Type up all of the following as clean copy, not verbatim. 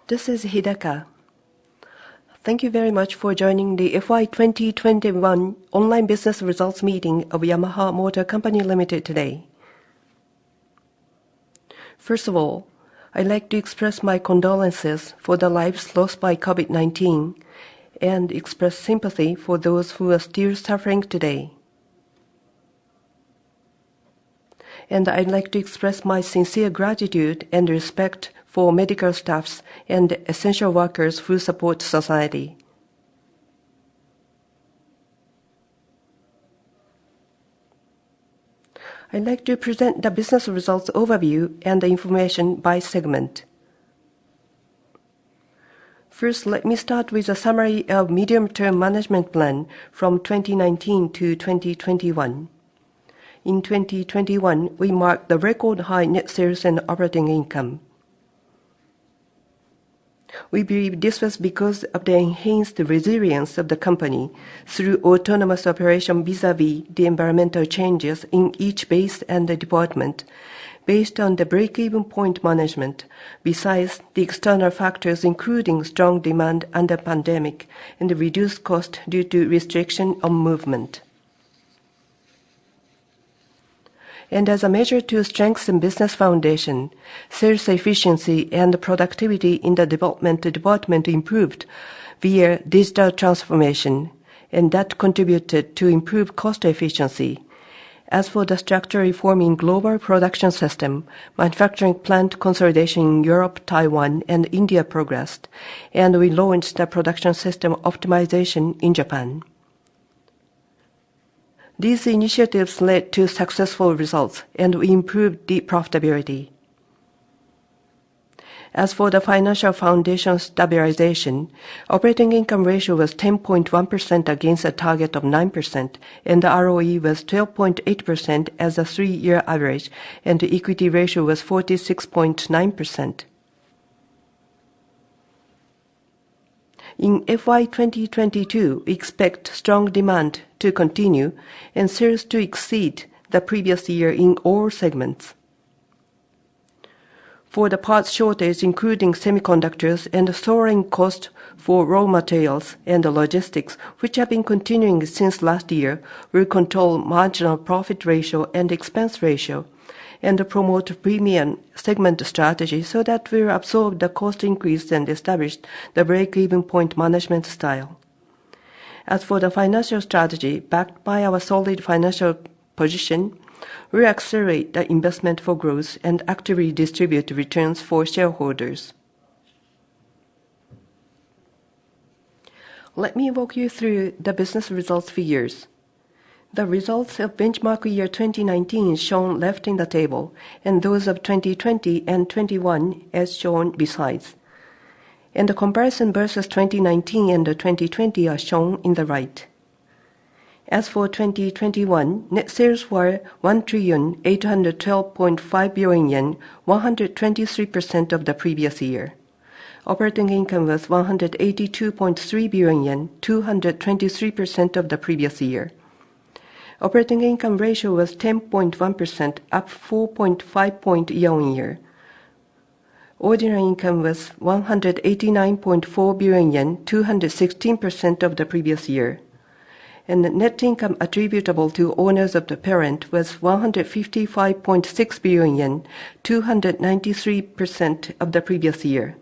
This is Hidaka. Thank you very much for joining the FY 2021 online business results meeting of Yamaha Motor Company Limited today. First of all, I'd like to express my condolences for the lives lost by COVID-19 and express sympathy for those who are still suffering today. And I'd like to express my sincere gratitude and respect for medical staffs and essential workers who support society. I'd like to present the business results overview and the information by segment. First, let me start with a summary of medium-term management plan from 2019 to 2021. In 2021, we marked the record high net sales and operating income. We believe this was because of the enhanced resilience of the company through autonomous operation vis-à-vis the environmental changes in each base and the department, based on the break-even point management, besides the external factors including strong demand under pandemic and the reduced cost due to restriction on movement. And as a measure to strengthen business foundation, sales efficiency and productivity in the development department improved via digital transformation, and that contributed to improved cost efficiency. As for the structural reform in global production system, manufacturing plant consolidation in Europe, Taiwan, and India progressed, and we launched the production system optimization in Japan. These initiatives led to successful results, and we improved the profitability. As for the financial foundation stabilization, operating income ratio was 10.1% against a target of 9%, and the ROE was 12.8% as a 3-year average, and the equity ratio was 46.9%. In FY 2022, we expect strong demand to continue and sales to exceed the previous year in all segments. For the parts shortage, including semiconductors and soaring cost for raw materials and logistics, which have been continuing since last year, will control marginal profit ratio and expense ratio, and promote premium segment strategy so that we'll absorb the cost increase and establish the break-even point management style. As for the financial strategy, backed by our solid financial position, we'll accelerate the investment for growth and actively distribute returns for shareholders. Let me walk you through the business results figures. The results of benchmark year 2019 shown left in the table, and those of 2020 and 21 as shown besides. And the comparison versus 2019 and 2020 are shown in the right. As for 2021, net sales were 1,812.5 billion yen, 123% of the previous year. Operating income was 182.3 billion yen, 223% of the previous year. Operating income ratio was 10.1%, up 4.5 point year-on-year. Ordinary income was 189.4 billion yen, 216% of the previous year. And net income attributable to owners of the parent was 155.6 billion yen, 293% of the previous year.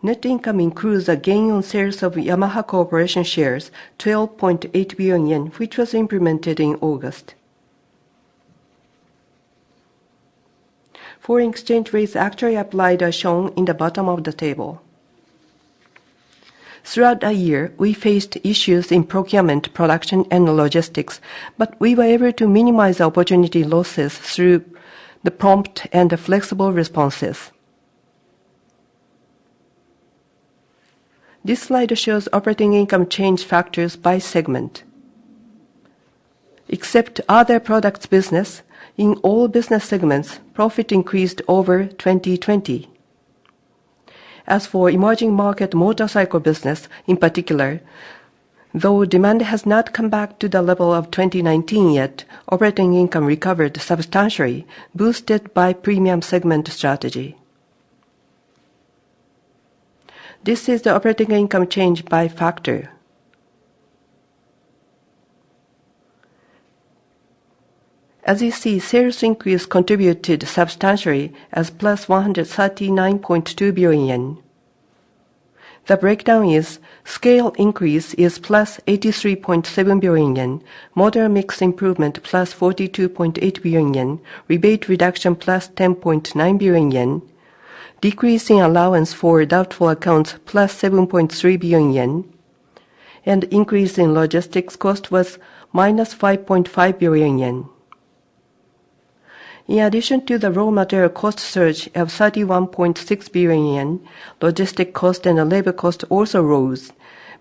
Net income includes a gain on sales of Yamaha Corporation shares, 12.8 billion yen, which was implemented in August. Foreign exchange rates actually applied are shown in the bottom of the table. Throughout the year, we faced issues in procurement, production, and logistics, but we were able to minimize opportunity losses through the prompt and the flexible responses. This slide shows operating income change factors by segment. Except other products business, in all business segments, profit increased over 2020. As for emerging market motorcycle business in particular, though demand has not come back to the level of 2019 yet, operating income recovered substantially, boosted by premium segment strategy. This is the operating income change by factor. As you see, sales increase contributed substantially as plus 139.2 billion yen. The breakdown is scale increase is plus 83.7 billion yen, model mix improvement plus 42.8 billion yen, rebate reduction plus 10.9 billion yen, decrease in allowance for doubtful accounts plus 7.3 billion yen, and increase in logistics cost was minus 5.5 billion yen. In addition to the raw material cost surge of 31.6 billion yen, logistic cost and labor cost also rose,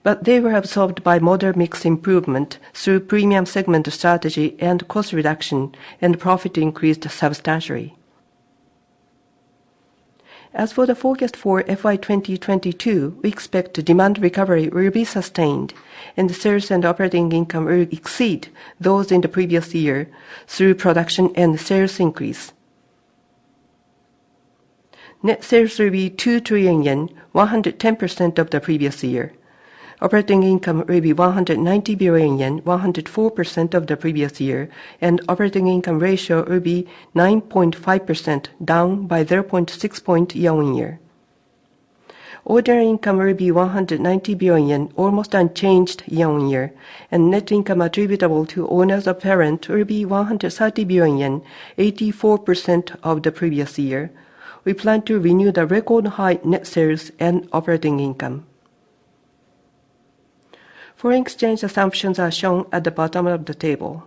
but they were absorbed by model mix improvement through premium segment strategy and cost reduction, and profit increased substantially. As for the forecast for FY 2022, we expect demand recovery will be sustained, and sales and operating income will exceed those in the previous year through production and sales increase. Net sales will be 2 trillion yen, 110% of the previous year. Operating income will be 190 billion yen, 104% of the previous year, and operating income ratio will be 9.5%, down by 0.6 point year-on-year. Ordinary income will be 190 billion yen, almost unchanged year-on-year, and net income attributable to owners of parent will be 130 billion yen, 84% of the previous year. We plan to renew the record high net sales and operating income. Foreign exchange assumptions are shown at the bottom of the table.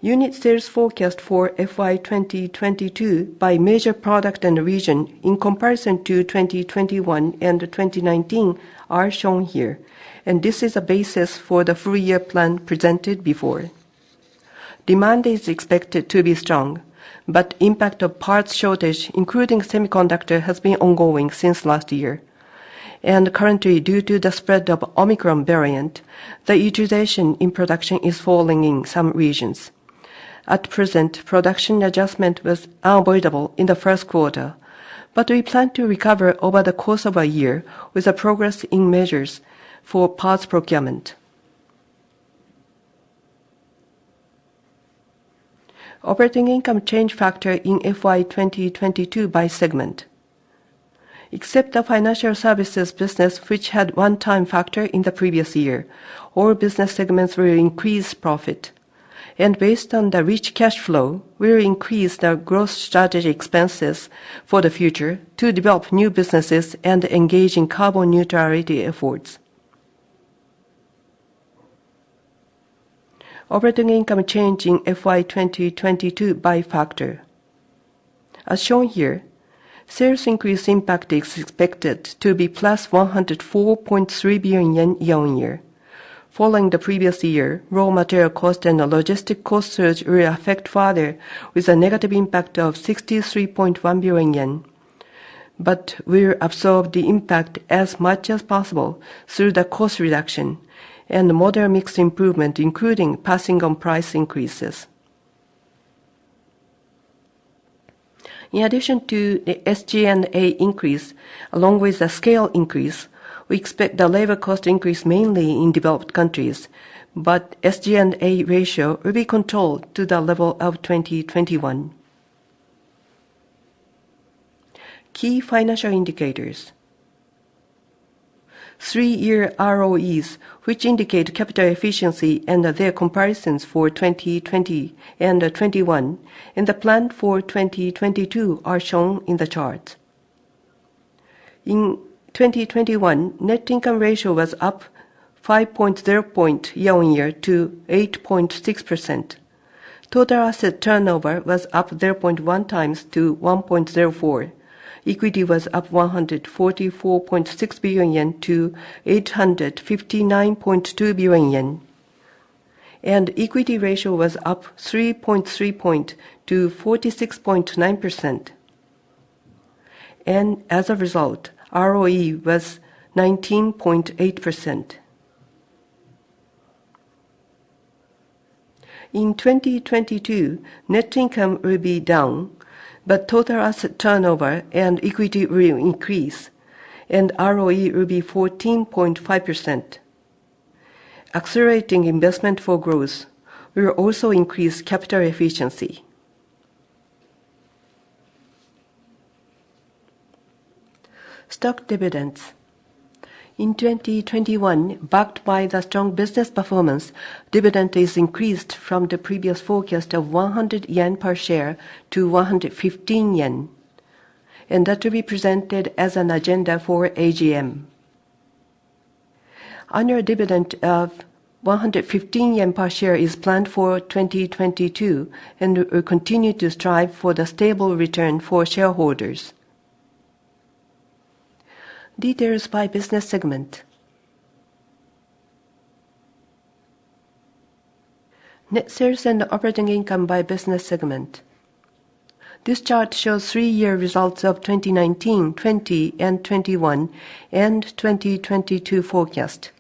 Unit sales forecast for FY 2022 by major product and region in comparison to 2021 and 2019 are shown here, and this is a basis for the full-year plan presented before. Demand is expected to be strong, but impact of parts shortage, including semiconductor, has been ongoing since last year. And currently, due to the spread of Omicron variant, the utilization in production is falling in some regions. At present, production adjustment was unavoidable in the first quarter, but we plan to recover over the course of a year with a progress in measures for parts procurement. Operating income change factor in FY 2022 by segment. Except the financial services business, which had one-time factor in the previous year, all business segments will increase profit. And based on the rich cash flow, we will increase the growth strategy expenses for the future to develop new businesses and engage in carbon neutrality efforts. Operating income change in FY 2022 by factor. As shown here, sales increase impact is expected to be plus 104.3 billion yen year-on-year. Following the previous year, raw material cost and the logistic cost surge will affect further with a negative impact of 63.1 billion yen. But will absorb the impact as much as possible through the cost reduction and model mix improvement, including passing on price increases. In addition to the SG&A increase, along with the scale increase, we expect the labor cost increase mainly in developed countries, but SG&A ratio will be controlled to the level of 2021. Key financial indicators. 3-year ROEs, which indicate capital efficiency and their comparisons for 2020 and 21, and the plan for 2022 are shown in the chart. In 2021, net income ratio was up 5.0 point year-on-year to 8.6%. Total asset turnover was up 0.1 times to 1.04. Equity was up 144.6 billion yen to 859.2 billion yen. And equity ratio was up 3.3 point to 46.9%. And as a result, ROE was 19.8%. In 2022, net income will be down, but total asset turnover and equity will increase, and ROE will be 14.5%. Accelerating investment for growth will also increase capital efficiency. Stock dividends. In 2021, backed by the strong business performance, dividend is increased from the previous forecast of 100 yen per share to 115 yen, and that will be presented as an agenda for AGM. Annual dividend of 115 yen per share is planned for 2022 and will continue to strive for the stable return for shareholders. Details by business segment. Net sales and operating income by business segment. This chart shows 3-year results of 2019, 20, and 21, and 2022 forecast.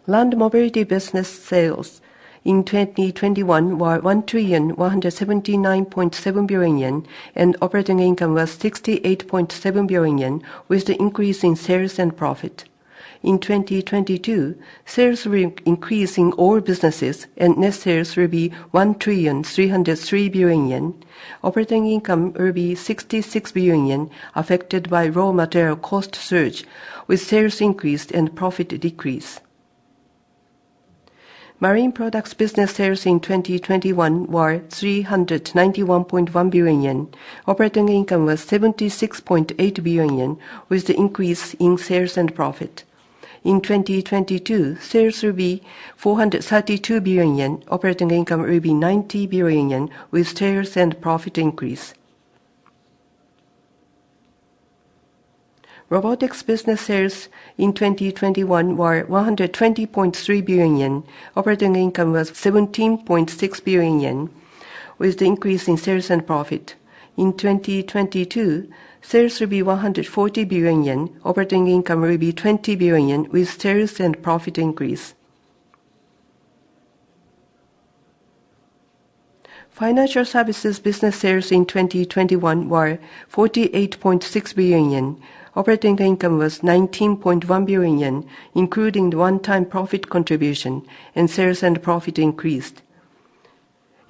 Land mobility business sales in 2021 were 1,179.7 billion yen, and operating income was 68.7 billion yen, with the increase in sales and profit. In 2022, sales will increase in all businesses, and net sales will be 1,303 billion yen. Operating income will be 66 billion yen, affected by raw material cost surge, with sales increase and profit decrease. Marine products business sales in 2021 were 391.1 billion yen. Operating income was 76.8 billion yen, with the increase in sales and profit. In 2022, sales will be 432 billion yen. Operating income will be 90 billion yen, with sales and profit increase. Robotics business sales in 2021 were 120.3 billion yen. Operating income was 17.6 billion yen, with the increase in sales and profit. In 2022, sales will be 140 billion yen. Operating income will be 20 billion yen, with sales and profit increase. Financial services business sales in 2021 were 48.6 billion yen. Operating income was 19.1 billion yen, including the one-time profit contribution, and sales and profit increased.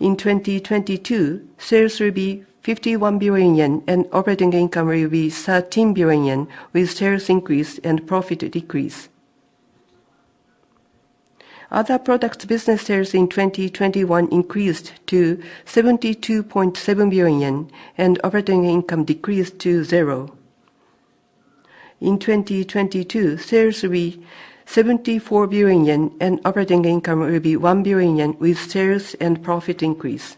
In 2022, sales will be 51 billion yen, and operating income will be 13 billion yen, with sales increase and profit decrease. Other products business sales in 2021 increased to 72.7 billion yen, and operating income decreased to 0. In 2022, sales will be 74 billion yen, and operating income will be 1 billion yen, with sales and profit increase.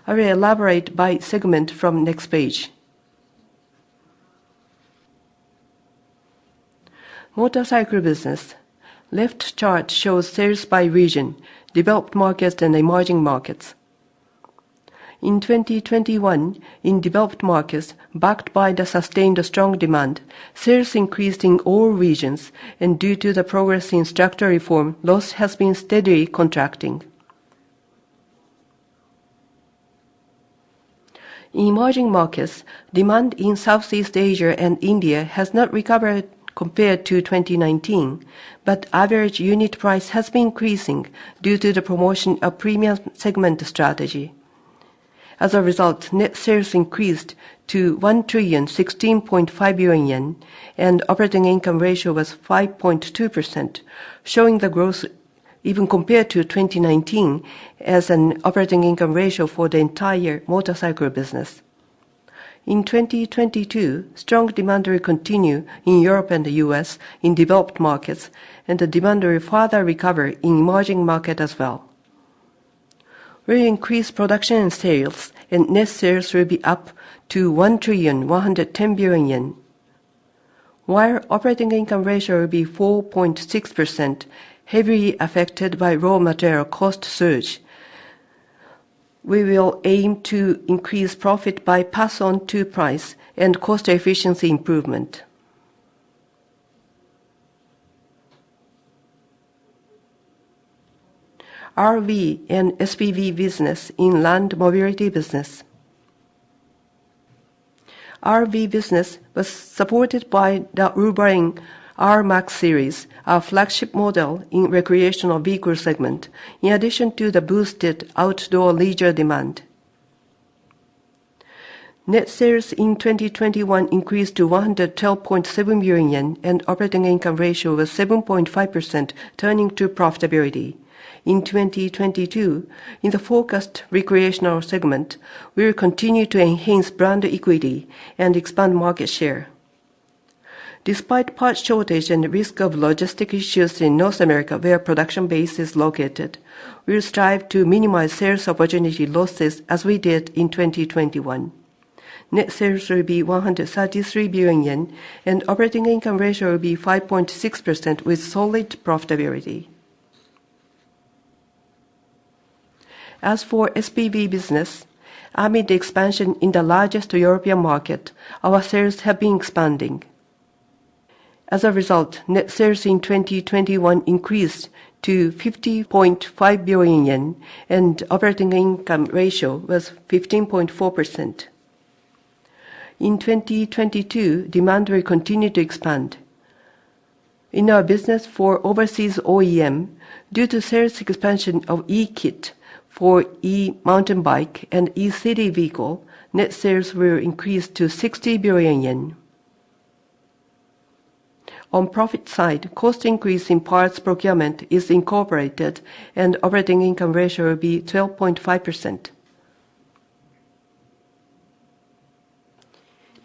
I will elaborate by segment from next page. Motorcycle business. Left chart shows sales by region, developed markets and emerging markets. In 2021, in developed markets, backed by the sustained strong demand, sales increased in all regions, and due to the progress in structural reform, loss has been steadily contracting. In emerging markets, demand in Southeast Asia and India has not recovered compared to 2019, but average unit price has been increasing due to the promotion of premium segment strategy. As a result, net sales increased to 1,016.5 billion yen, and operating income ratio was 5.2%, showing the growth even compared to 2019 as an operating income ratio for the entire motorcycle business. In 2022, strong demand will continue in Europe and the US in developed markets, and the demand will further recover in emerging market as well. We'll increase production and sales, and net sales will be up to 1,110 billion yen. While operating income ratio will be 4.6%, heavily affected by raw material cost surge, we will aim to increase profit by pass on to price and cost efficiency improvement. RV and SPV business in land mobility business. RV business was supported by the Urban R-Max series, our flagship model in recreational vehicle segment, in addition to the boosted outdoor leisure demand. Net sales in 2021 increased to 112.7 billion yen, and operating income ratio was 7.5%, turning to profitability. In 2022, in the focused recreational segment, we will continue to enhance brand equity and expand market share. Despite part shortage and risk of logistic issues in North America, where production base is located, we will strive to minimize sales opportunity losses as we did in 2021. Net sales will be 133 billion yen, and operating income ratio will be 5.6% with solid profitability. As for SPV business, amid the expansion in the largest European market, our sales have been expanding. As a result, net sales in 2021 increased to 50.5 billion yen, and operating income ratio was 15.4%. In 2022, demand will continue to expand. In our business for overseas OEM, due to sales expansion of e-Kit for e-mountain bike and e-city vehicle, net sales will increase to 60 billion yen. On profit side, cost increase in parts procurement is incorporated, and operating income ratio will be 12.5%.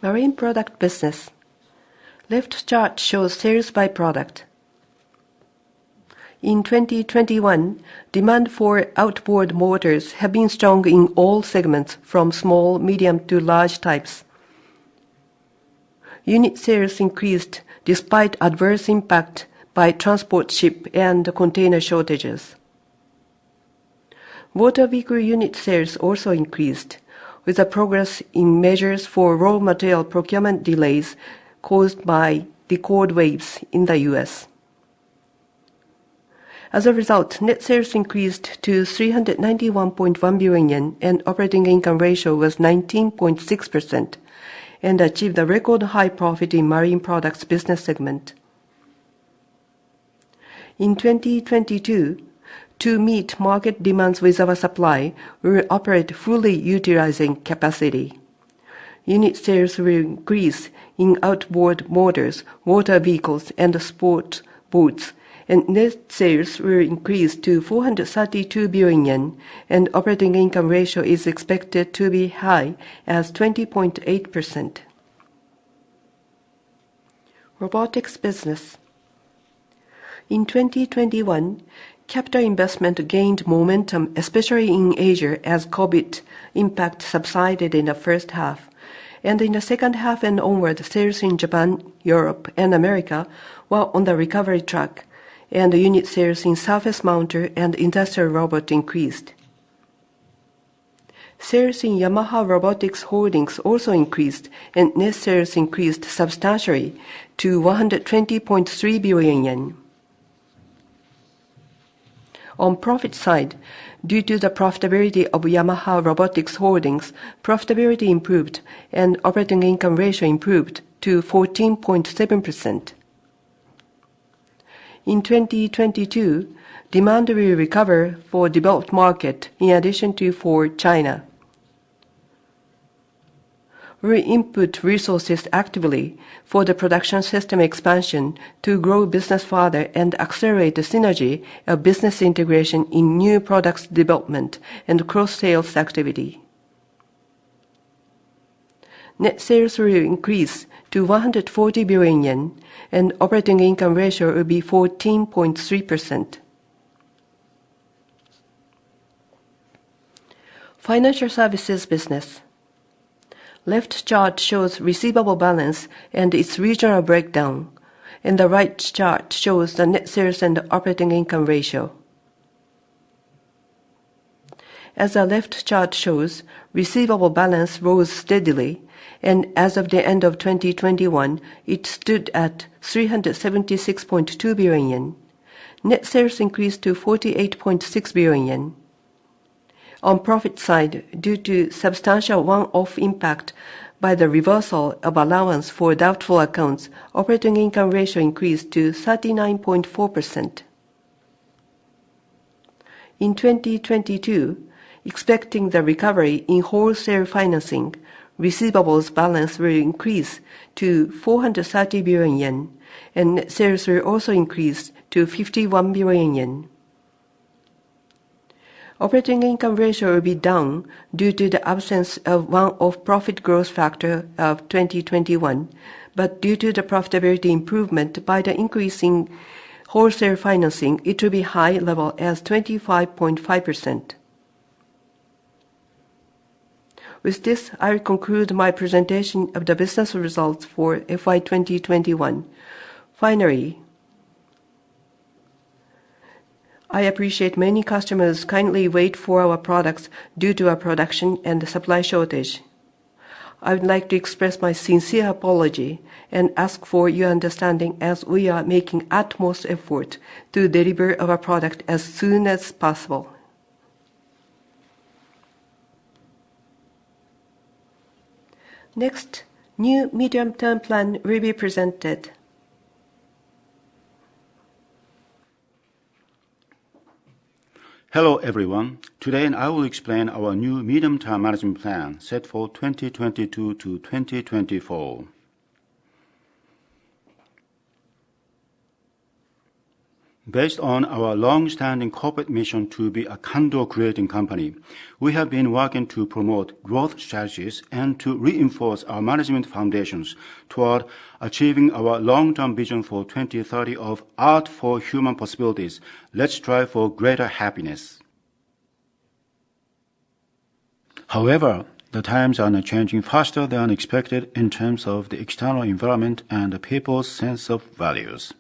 Marine product business. Left chart shows sales by product. In 2021, demand for outboard motors have been strong in all segments from small, medium to large types. Unit sales increased despite adverse impact by transport ship and container shortages. Water vehicle unit sales also increased, with a progress in measures for raw material procurement delays caused by the cold waves in the US. As a result, net sales increased to 391.1 billion yen, and operating income ratio was 19.6%, and achieved a record high profit in marine products business segment. In 2022, to meet market demands with our supply, we will operate fully utilizing capacity. Unit sales will increase in outboard motors, water vehicles, and sport boats, and net sales will increase to 432 billion yen, and operating income ratio is expected to be high as 20.8%. Robotics business. In 2021, capital investment gained momentum, especially in Asia, as COVID impact subsided in the first half. And in the second half and onward, sales in Japan, Europe, and America were on the recovery track, and the unit sales in surface mounter and industrial robot increased. Sales in Yamaha Robotics Holdings also increased, and net sales increased substantially to 120.3 billion yen. On profit side, due to the profitability of Yamaha Robotics Holdings, profitability improved and operating income ratio improved to 14.7%. In 2022, demand will recover for developed market in addition to for China. We input resources actively for the production system expansion to grow business further and accelerate the synergy of business integration in new products development and cross-sales activity. Net sales will increase to 140 billion yen, and operating income ratio will be 14.3%. Financial services business. Left chart shows receivable balance and its regional breakdown, and the right chart shows the net sales and operating income ratio. As the left chart shows, receivable balance rose steadily, and as of the end of 2021, it stood at 376.2 billion yen. Net sales increased to 48.6 billion yen. On profit side, due to substantial one-off impact by the reversal of allowance for doubtful accounts, operating income ratio increased to 39.4%. In 2022, expecting the recovery in wholesale financing, receivables balance will increase to 430 billion yen, and net sales will also increase to 51 billion yen. Operating income ratio will be down due to the absence of one-off profit growth factor of 2021, but due to the profitability improvement by the increase in wholesale financing, it will be high level as 25.5%. With this, I will conclude my presentation of the business results for FY 2021. Finally, I appreciate many customers kindly wait for our products due to our production and supply shortage. I would like to express my sincere apology and ask for your understanding as we are making utmost effort to deliver our product as soon as possible. Next, new medium-term plan will be presented. Hello everyone. Today I will explain our new medium-term management plan set for 2022 to 2024. Based on our long-standing corporate mission to be a candor-creating company, we have been working to promote growth strategies and to reinforce our management foundations toward achieving our long-term vision for 2030 of Art for Human Possibilities. Let's strive for greater happiness. However, the times are changing faster than expected in terms of the external environment and the people's sense of values.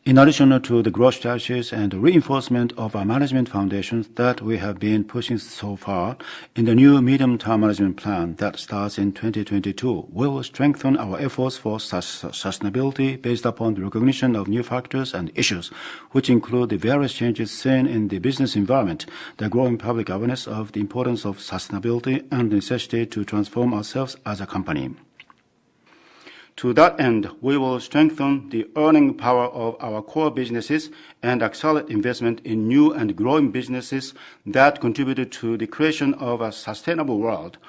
In addition to the growth strategies and reinforcement of our management foundations that we have been pushing so far, in the new medium-term management plan that starts in 2022, we will strengthen our efforts for sustainability based upon the recognition of new factors and issues, which include the various changes seen in the business environment, the growing public awareness of the importance of sustainability, and the necessity to transform ourselves as a company. To that end, we will strengthen the earning power of our core businesses and accelerate investment in new and growing businesses that contributed to the creation of a sustainable world.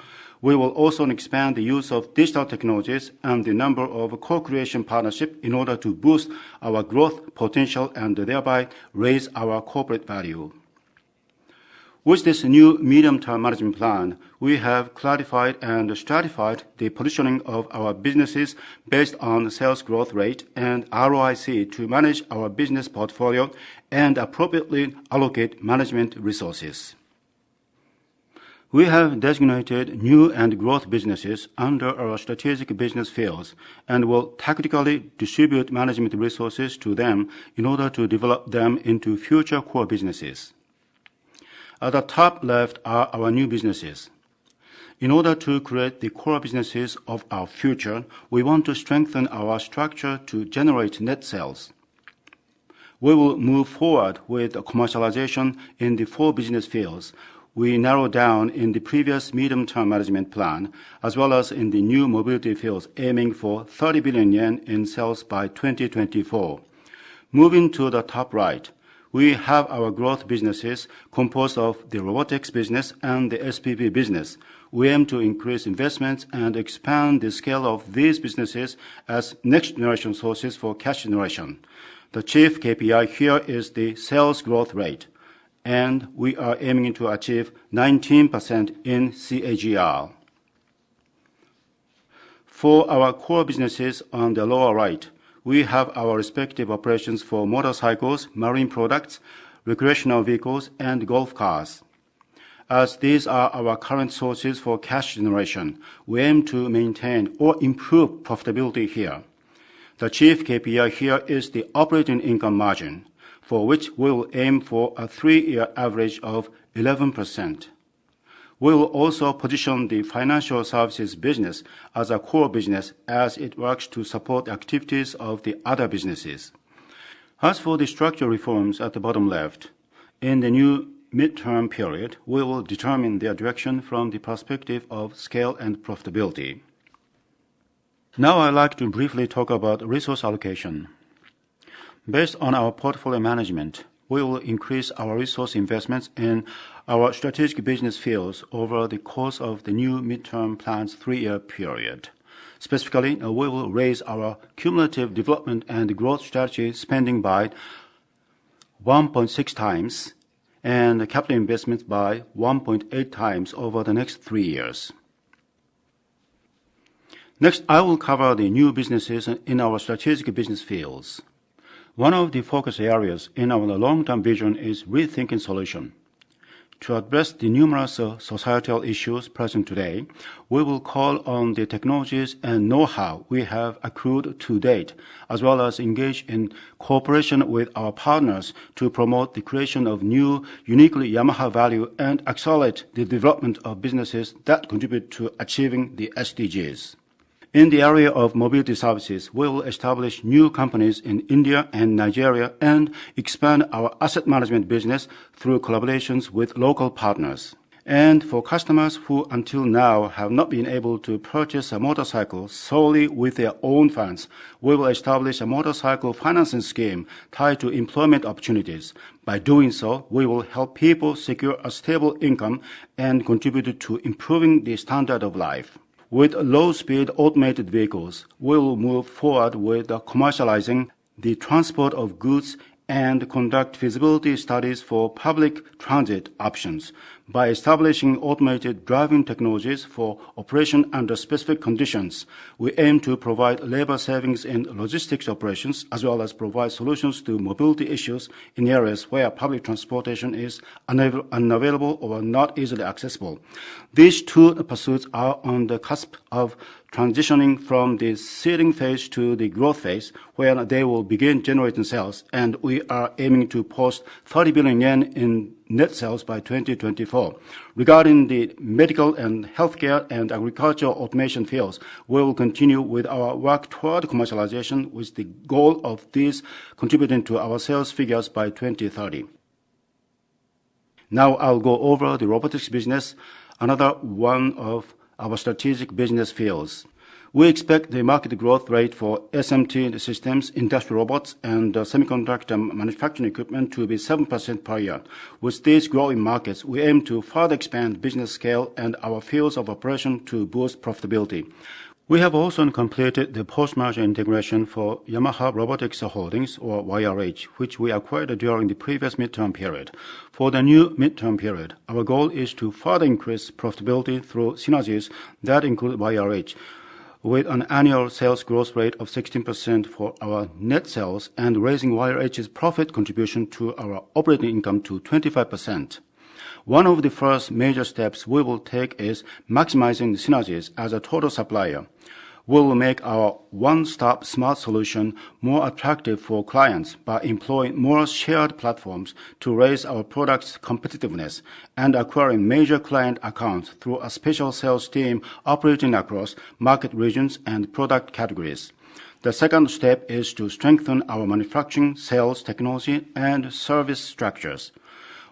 We will also expand the use of digital technologies and the number of co-creation partnerships in order to boost our growth potential and thereby raise our corporate value. With this new medium-term management plan, we have clarified and stratified the positioning of our businesses based on sales growth rate and ROIC to manage our business portfolio and appropriately allocate management resources. We have designated new and growth businesses under our strategic business fields and will tactically distribute management resources to them in order to develop them into future core businesses. At the top left are our new businesses. In order to create the core businesses of our future, we want to strengthen our structure to generate net sales. We will move forward with commercialization in the 4 business fields we narrowed down in the previous medium-term management plan, as well as in the new mobility fields, aiming for 30 billion yen in sales by 2024. Moving to the top right, we have our growth businesses composed of the robotics business and the SPV business. We aim to increase investments and expand the scale of these businesses as next-generation sources for cash generation. The chief KPI here is the sales growth rate, and we are aiming to achieve 19% in CAGR. For our core businesses on the lower right, we have our respective operations for motorcycles, marine products, recreational vehicles, and golf cars. As these are our current sources for cash generation, we aim to maintain or improve profitability here. The chief KPI here is the operating income margin, for which we will aim for a 3-year average of 11%. We will also position the financial services business as a core business as it works to support the activities of the other businesses. As for the structural reforms at the bottom left, in the new midterm period, we will determine their direction from the perspective of scale and profitability. Now I'd like to briefly talk about resource allocation. Based on our portfolio management, we will increase our resource investments in our strategic business fields over the course of the new midterm plan's 3-year period. Specifically, we will raise our cumulative development and growth strategy spending by 1.6 times and capital investments by 1.8 times over the next 3 years. Next, I will cover the new businesses in our strategic business fields. One of the focus areas in our long-term vision is rethinking solution. To address the numerous societal issues present today, we will call on the technologies and know-how we have accrued to date, as well as engage in cooperation with our partners to promote the creation of new, uniquely Yamaha value and accelerate the development of businesses that contribute to achieving the SDGs. In the area of mobility services, we will establish new companies in India and Nigeria and expand our asset management business through collaborations with local partners. And for customers who until now have not been able to purchase a motorcycle solely with their own funds, we will establish a motorcycle financing scheme tied to employment opportunities. By doing so, we will help people secure a stable income and contribute to improving the standard of life. With low-speed automated vehicles, we will move forward with commercializing the transport of goods and conduct feasibility studies for public transit options. By establishing automated driving technologies for operation under specific conditions, we aim to provide labor savings in logistics operations as well as provide solutions to mobility issues in areas where public transportation is unavailable or not easily accessible. These two pursuits are on the cusp of transitioning from the seeding phase to the growth phase, where they will begin generating sales, and we are aiming to post 30 billion yen in net sales by 2024. Regarding the medical and healthcare and agricultural automation fields, we will continue with our work toward commercialization with the goal of these contributing to our sales figures by 2030. Now I'll go over the robotics business, another one of our strategic business fields. We expect the market growth rate for SMT systems, industrial robots, and semiconductor manufacturing equipment to be 7% per year. With these growing markets, we aim to further expand business scale and our fields of operation to boost profitability. We have also completed the post-merger integration for Yamaha Robotics Holdings, or YRH, which we acquired during the previous midterm period. For the new midterm period, our goal is to further increase profitability through synergies that include YRH, with an annual sales growth rate of 16% for our net sales and raising YRH's profit contribution to our operating income to 25%. One of the first major steps we will take is maximizing the synergies as a total supplier. We will make our one-stop smart solution more attractive for clients by employing more shared platforms to raise our product's competitiveness and acquiring major client accounts through a special sales team operating across market regions and product categories. The second step is to strengthen our manufacturing, sales, technology, and service structures.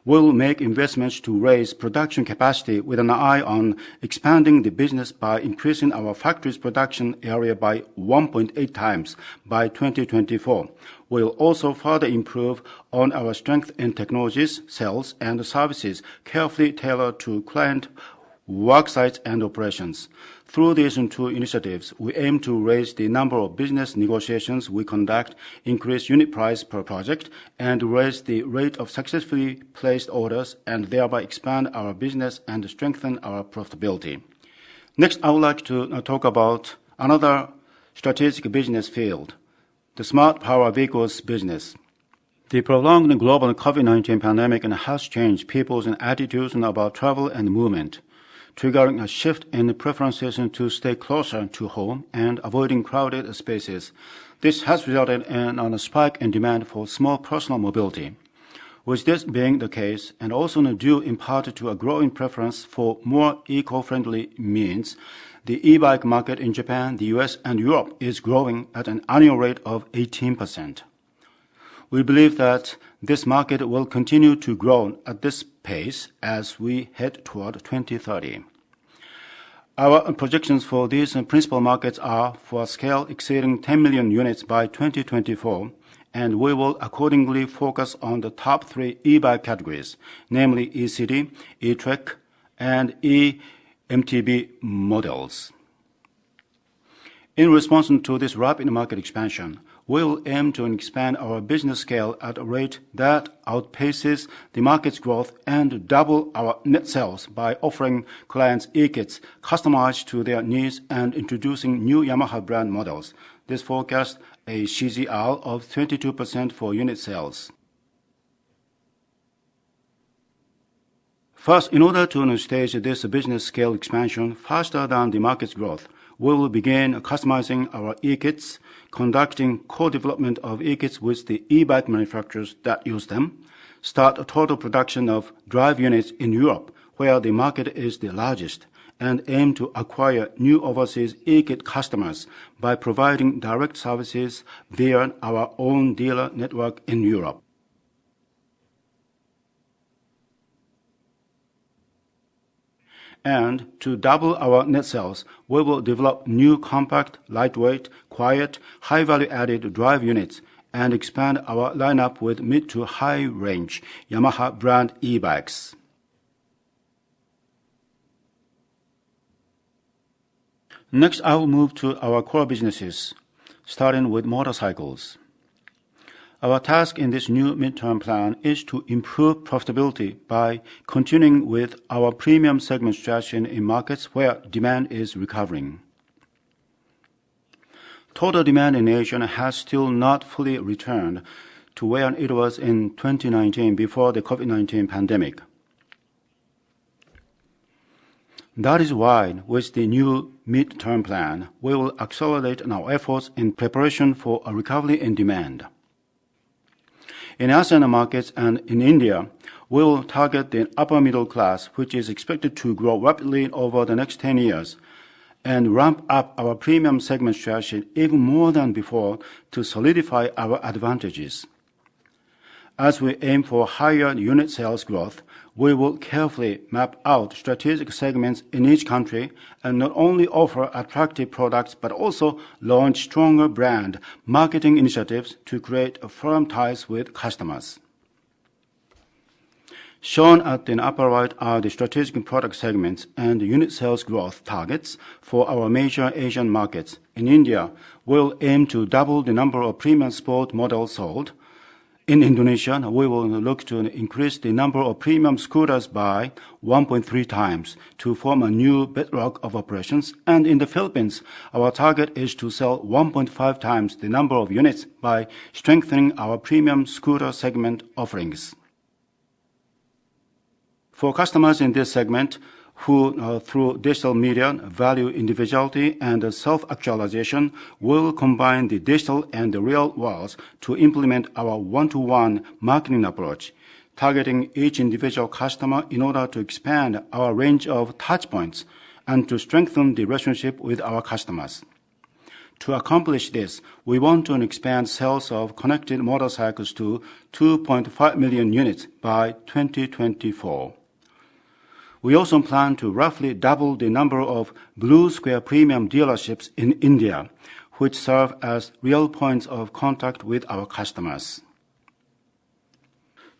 We will make investments to raise production capacity with an eye on expanding the business by increasing our factory's production area by 1.8 times by 2024. We will also further improve on our strength in technologies, sales, and services carefully tailored to client work sites and operations. Through these two initiatives, we aim to raise the number of business negotiations we conduct, increase unit price per project, and raise the rate of successfully placed orders, and thereby expand our business and strengthen our profitability. Next, I would like to talk about another strategic business field, the smart power vehicles business. The prolonged global COVID-19 pandemic has changed people's attitudes about travel and movement, triggering a shift in preferences to stay closer to home and avoiding crowded spaces. This has resulted in a spike in demand for small personal mobility. With this being the case, and also due in part to a growing preference for more eco-friendly means, the e-bike market in Japan, the US, and Europe is growing at an annual rate of 18%. We believe that this market will continue to grow at this pace as we head toward 2030. Our projections for these principal markets are for a scale exceeding 10 million units by 2024, and we will accordingly focus on the top three e-bike categories, namely e-City, e-Trek, and e-MTB models. In response to this rapid market expansion, we will aim to expand our business scale at a rate that outpaces the market's growth and double our net sales by offering clients e-kits customized to their needs and introducing new Yamaha brand models. This forecasts a CAGR of 22% for unit sales. First, in order to stage this business scale expansion faster than the market's growth, we will begin customizing our e-kits, conducting co-development of e-kits with the e-bike manufacturers that use them, start a total production of drive units in Europe, where the market is the largest, and aim to acquire new overseas e-kit customers by providing direct services via our own dealer network in Europe. And to double our net sales, we will develop new compact, lightweight, quiet, high-value-added drive units and expand our lineup with mid to high-range Yamaha brand e-bikes. Next, I will move to our core businesses, starting with motorcycles. Our task in this new midterm plan is to improve profitability by continuing with our premium segment strategy in markets where demand is recovering. Total demand in Asia has still not fully returned to where it was in 2019 before the COVID-19 pandemic. That is why, with the new midterm plan, we will accelerate our efforts in preparation for a recovery in demand. In ASEAN markets and in India, we will target the upper middle class, which is expected to grow rapidly over the next 10 years, and ramp up our premium segment strategy even more than before to solidify our advantages. As we aim for higher unit sales growth, we will carefully map out strategic segments in each country and not only offer attractive products but also launch stronger brand marketing initiatives to create firm ties with customers. Shown at the upper right are the strategic product segments and unit sales growth targets for our major Asian markets. In India, we'll aim to double the number of premium sport models sold. In Indonesia, we will look to increase the number of premium scooters by 1.3 times to form a new bedrock of operations. And in the Philippines, our target is to sell 1.5 times the number of units by strengthening our premium scooter segment offerings. For customers in this segment, who through digital media value individuality and self-actualization, will combine the digital and the real worlds to implement our one-to-one marketing approach, targeting each individual customer in order to expand our range of touchpoints and to strengthen the relationship with our customers. To accomplish this, we want to expand sales of connected motorcycles to 2.5 million units by 2024. We also plan to roughly double the number of Blue Square premium dealerships in India, which serve as real points of contact with our customers.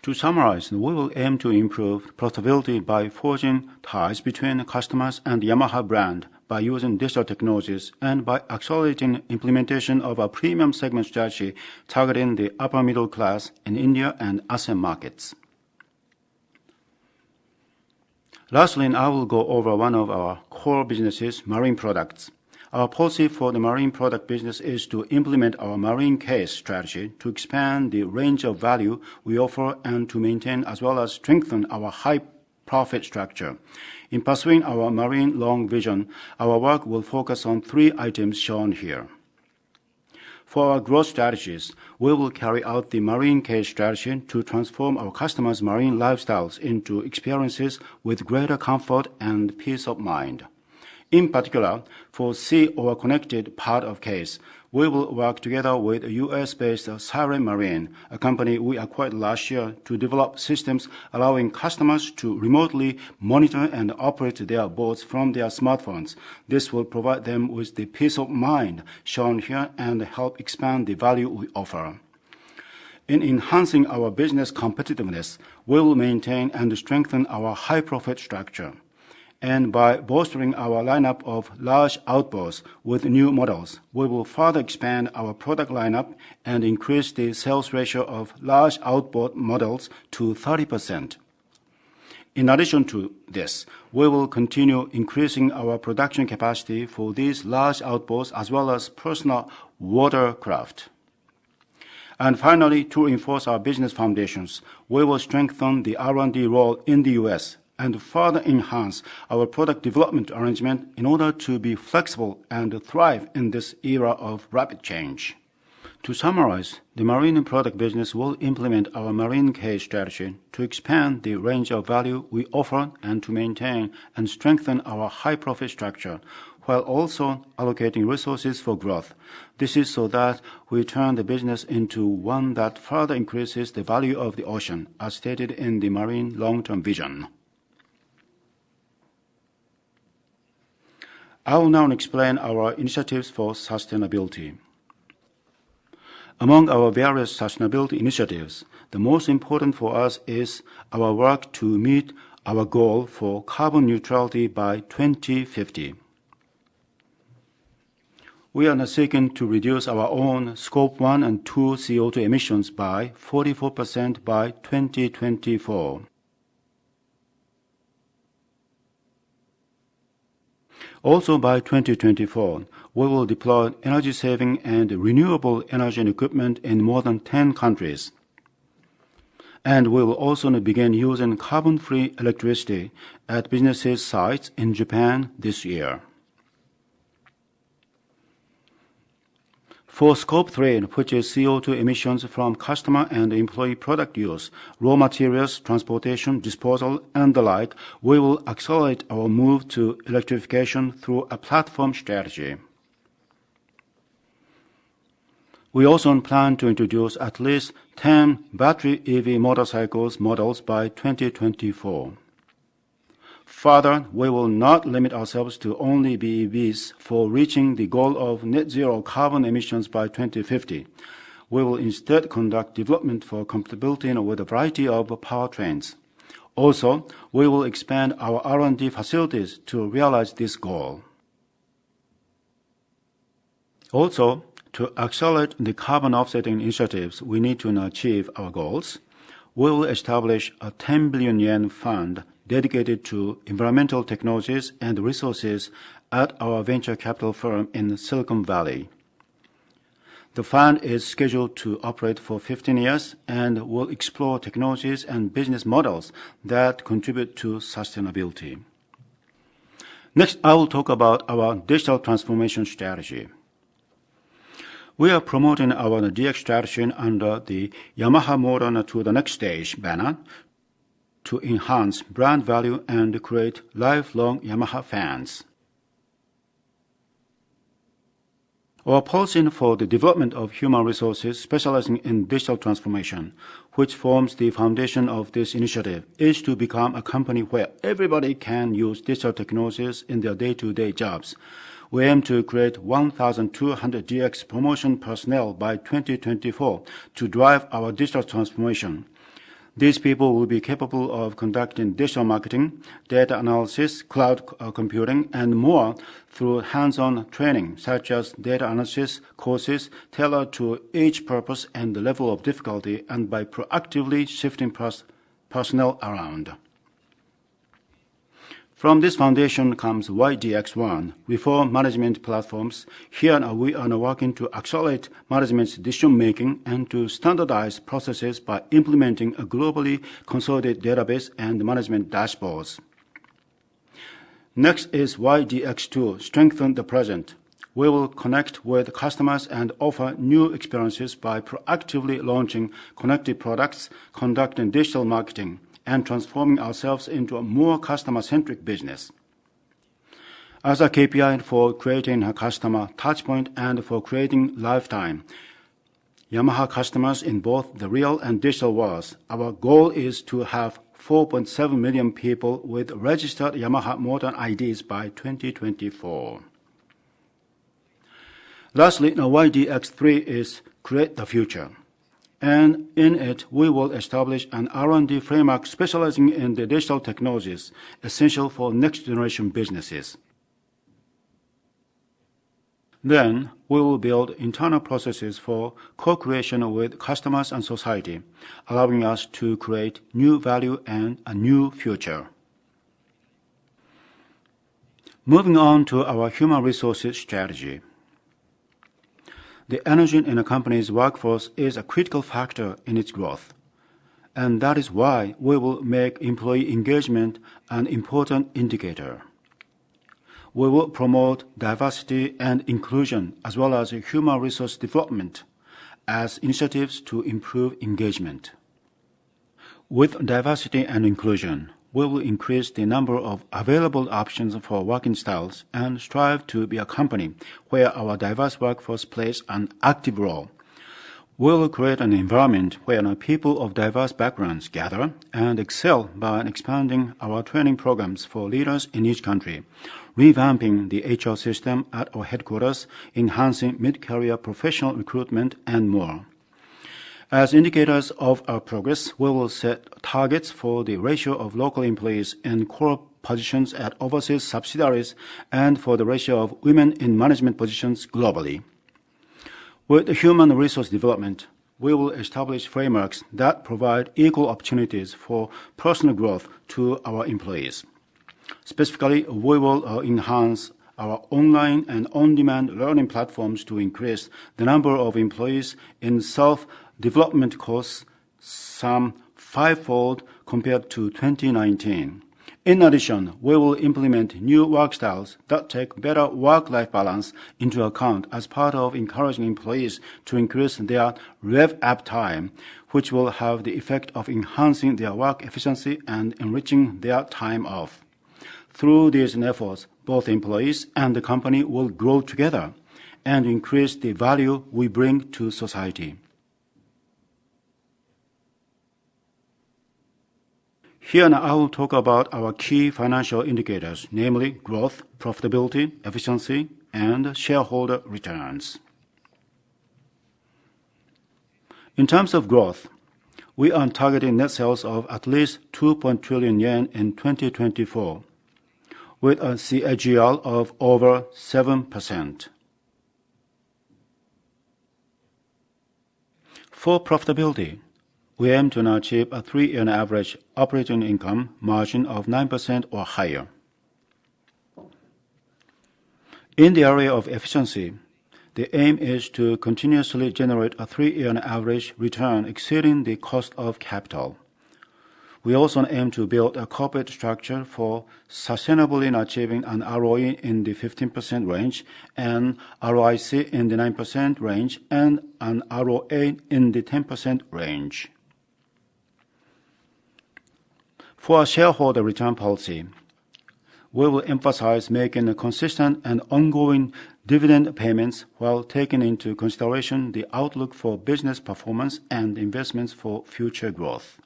To summarize, we will aim to improve profitability by forging ties between customers and the Yamaha brand by using digital technologies and by accelerating implementation of a premium segment strategy targeting the upper middle class in India and ASEAN markets. Lastly, I will go over one of our core businesses, marine products. Our policy for the marine product business is to implement our marine case strategy to expand the range of value we offer and to maintain as well as strengthen our high profit structure. In pursuing our marine long vision, our work will focus on 3 items shown here. For our growth strategies, we will carry out the marine case strategy to transform our customers' marine lifestyles into experiences with greater comfort and peace of mind. In particular, for sea or connected part of case, we will work together with a US-based Siren Marine, a company we acquired last year, to develop systems allowing customers to remotely monitor and operate their boats from their smartphones. This will provide them with the peace of mind shown here and help expand the value we offer. In enhancing our business competitiveness, we will maintain and strengthen our high-profit structure. And by bolstering our lineup of large outboards with new models, we will further expand our product lineup and increase the sales ratio of large outboard models to 30%. In addition to this, we will continue increasing our production capacity for these large outboards as well as personal watercraft. And finally, to reinforce our business foundations, we will strengthen the R&D role in the U.S. and further enhance our product development arrangement in order to be flexible and thrive in this era of rapid change. To summarize, the marine product business will implement our marine case strategy to expand the range of value we offer and to maintain and strengthen our high-profit structure, while also allocating resources for growth. This is so that we turn the business into one that further increases the value of the ocean, as stated in the marine long-term vision. I will now explain our initiatives for sustainability. Among our various sustainability initiatives, the most important for us is our work to meet our goal for carbon neutrality by 2050. We are now seeking to reduce our own Scope 1 and 2 CO2 emissions by 44% by 2024. Also by 2024, we will deploy energy-saving and renewable energy and equipment in more than 10 countries. And we will also begin using carbon-free electricity at businesses' sites in Japan this year. For Scope 3, which is CO2 emissions from customer and employee product use, raw materials, transportation, disposal, and the like, we will accelerate our move to electrification through a platform strategy. We also plan to introduce at least 10 battery EV motorcycles models by 2024. Further, we will not limit ourselves to only BEVs for reaching the goal of net zero carbon emissions by 2050. We will instead conduct development for compatibility with a variety of powertrains. Also, we will expand our R&D facilities to realize this goal. Also, to accelerate the carbon offsetting initiatives we need to achieve our goals, we will establish a 10 billion yen fund dedicated to environmental technologies and resources at our venture capital firm in Silicon Valley. The fund is scheduled to operate for 15 years and will explore technologies and business models that contribute to sustainability. Next, I will talk about our digital transformation strategy. We are promoting our DX strategy under the Yamaha Motor to the Next Stage banner to enhance brand value and create lifelong Yamaha fans. Our policy for the development of human resources specializing in digital transformation, which forms the foundation of this initiative, is to become a company where everybody can use digital technologies in their day-to-day jobs. We aim to create 1,200 DX promotion personnel by 2024 to drive our digital transformation. These people will be capable of conducting digital marketing, data analysis, cloud computing, and more through hands-on training, such as data analysis courses tailored to each purpose and the level of difficulty, and by proactively shifting personnel around. From this foundation comes YDX1, Reform Management Platforms. Here we are working to accelerate management's decision-making and to standardize processes by implementing a globally consolidated database and management dashboards. Next is YDX2, Strengthen the Present. We will connect with customers and offer new experiences by proactively launching connected products, conducting digital marketing, and transforming ourselves into a more customer-centric business. As a KPI for creating a customer touchpoint and for creating lifetime Yamaha customers in both the real and digital worlds, our goal is to have 4.7 million people with registered Yamaha motor IDs by 2024. Lastly, YDX3 is Create the Future, and in it we will establish an R&D framework specializing in the digital technologies essential for next-generation businesses. Then, we will build internal processes for co-creation with customers and society, allowing us to create new value and a new future. Moving on to our human resources strategy. The energy in a company's workforce is a critical factor in its growth, and that is why we will make employee engagement an important indicator. We will promote diversity and inclusion as well as human resource development as initiatives to improve engagement. With diversity and inclusion, we will increase the number of available options for working styles and strive to be a company where our diverse workforce plays an active role. We will create an environment where people of diverse backgrounds gather and excel by expanding our training programs for leaders in each country, revamping the HR system at our headquarters, enhancing mid-career professional recruitment, and more. As indicators of our progress, we will set targets for the ratio of local employees in core positions at overseas subsidiaries and for the ratio of women in management positions globally. With human resource development, we will establish frameworks that provide equal opportunities for personal growth to our employees. Specifically, we will enhance our online and on-demand learning platforms to increase the number of employees in self-development courses some fivefold compared to 2019. In addition, we will implement new work styles that take better work-life balance into account as part of encouraging employees to increase their rev-up time, which will have the effect of enhancing their work efficiency and enriching their time off. Through these efforts, both employees and the company will grow together and increase the value we bring to society. Here now I will talk about our key financial indicators, namely growth, profitability, efficiency, and shareholder returns. In terms of growth, we are targeting net sales of at least 2 trillion yen in 2024, with a CAGR of over 7%. For profitability, we aim to achieve a 3-year average operating income margin of 9% or higher. In the area of efficiency, the aim is to continuously generate a 3-year average return exceeding the cost of capital. We also aim to build a corporate structure for sustainably achieving an ROE in the 15% range, and ROIC in the 9% range, and an ROA in the 10% range. For our shareholder return policy, we will emphasize making consistent and ongoing dividend payments while taking into consideration the outlook for business performance and investments for future growth.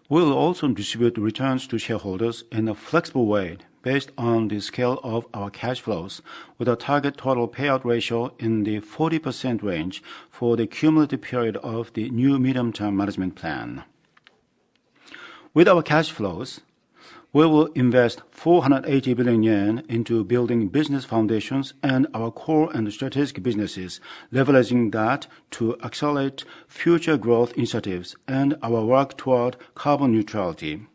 We will also distribute returns to shareholders in a flexible way based on the scale of our cash flows, with a target total payout ratio in the 40% range for the cumulative period of the new medium-term management plan. With our cash flows, we will invest 480 billion yen into building business foundations and our core and strategic businesses, leveraging that to accelerate future growth initiatives and our work toward carbon neutrality.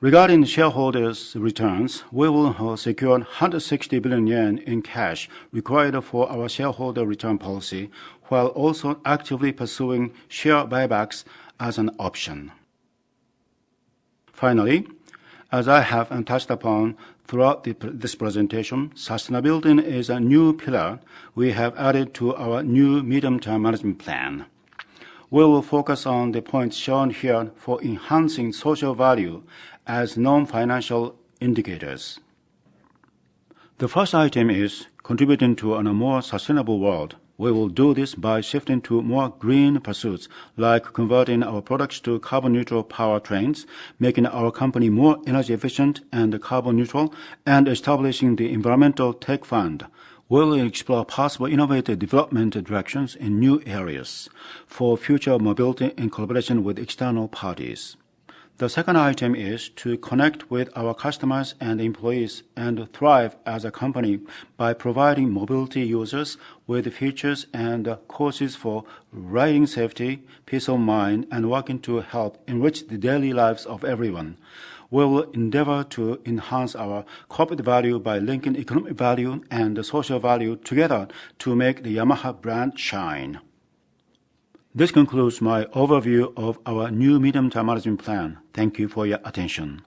Regarding shareholders' returns, we will secure 160 billion yen in cash required for our shareholder return policy, while also actively pursuing share buybacks as an option. Finally, as I have touched upon throughout this presentation, sustainability is a new pillar we have added to our new medium-term management plan. We will focus on the points shown here for enhancing social value as non-financial indicators. The first item is contributing to a more sustainable world. We will do this by shifting to more green pursuits, like converting our products to carbon-neutral powertrains, making our company more energy efficient and carbon-neutral, and establishing the Environmental Tech Fund. We will explore possible innovative development directions in new areas for future mobility in collaboration with external parties. The second item is to connect with our customers and employees and thrive as a company by providing mobility users with features and courses for riding safety, peace of mind, and working to help enrich the daily lives of everyone. We will endeavor to enhance our corporate value by linking economic value and social value together to make the Yamaha brand shine. This concludes my overview of our new medium-term management plan. Thank you for your attention.